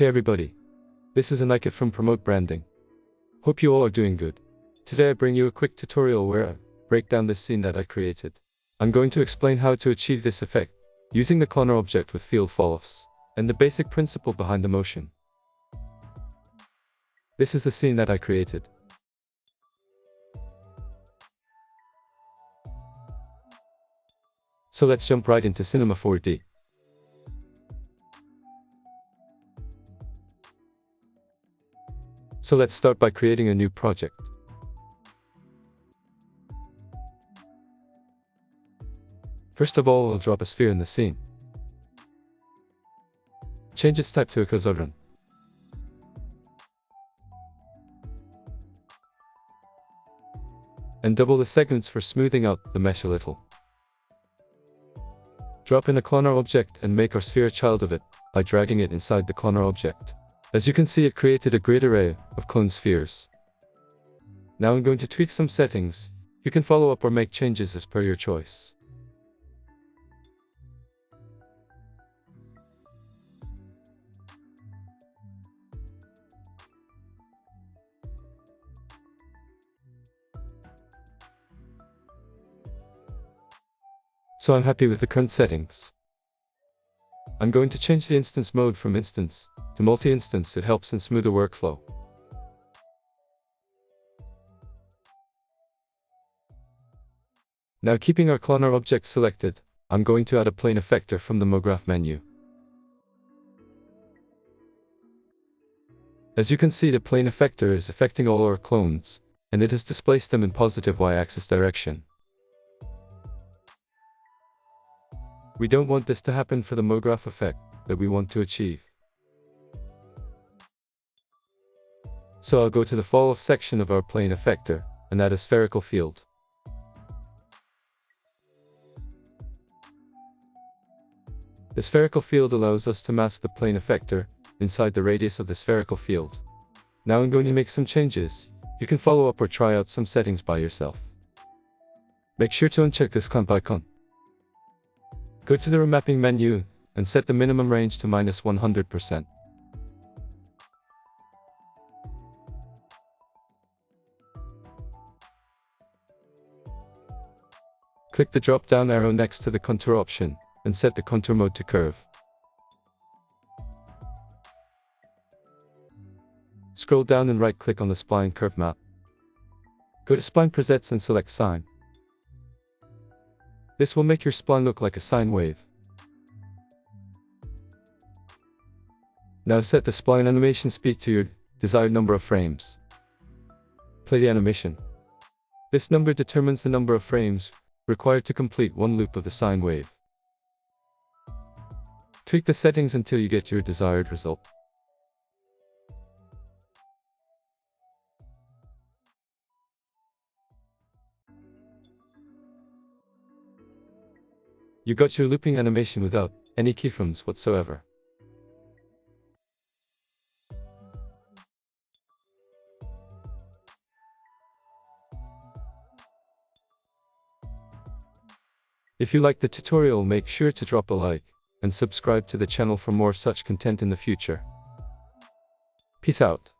Hey everybody, this is Aniket from Promot Branding. Hope you all are doing good. Today I bring you a quick tutorial where I break down this scene that I created. I'm going to explain how to achieve this effect, using the cloner object with field Falloffs, and the basic principle behind the motion. This is the scene that I created. So let's jump right into Cinema 4D. So let's start by creating a new project. First of all, I'll drop a sphere in the scene. Change its type to a quadrant. And double the segments for smoothing out the mesh a little. Drop in a cloner object and make our sphere a child of it by dragging it inside the cloner object. As you can see, it created a great array of clone spheres. Now I'm going to tweak some settings. You can follow up or make changes as per your choice. So I'm happy with the current settings. I'm going to change the instance mode from instance to multi-instance. It helps in smoother workflow. Now, keeping our cloner object selected, I'm going to add a plane effector from the MOGraph menu. As you can see, the plane effector is affecting all our clones, and it has displaced them in positive y-axis direction. We don't want this to happen for the MOGraph effect that we want to achieve. So I'll go to the Falloffs section of our plane effector and add a spherical field. The spherical field allows us to mask the plane effector inside the radius of the spherical field. Now I'm going to make some changes. You can follow up or try out some settings by yourself. Make sure to uncheck this clamp icon. Go to the remapping menu and set the minimum range to -100%. Click the drop-down arrow next to the contour option and set the contour mode to curve. Scroll down and right-click on the spline curve map. Go to Spline Presets and select Sine. This will make your spline look like a sine wave. Now set the spline animation speed to your desired number of frames. Play the animation. This number determines the number of frames required to complete one loop of the sine wave. Tweak the settings until you get your desired result. You got your looping animation without any keyframes whatsoever. If you liked the tutorial, make sure to drop a like and subscribe to the channel for more such content in the future. Peace out.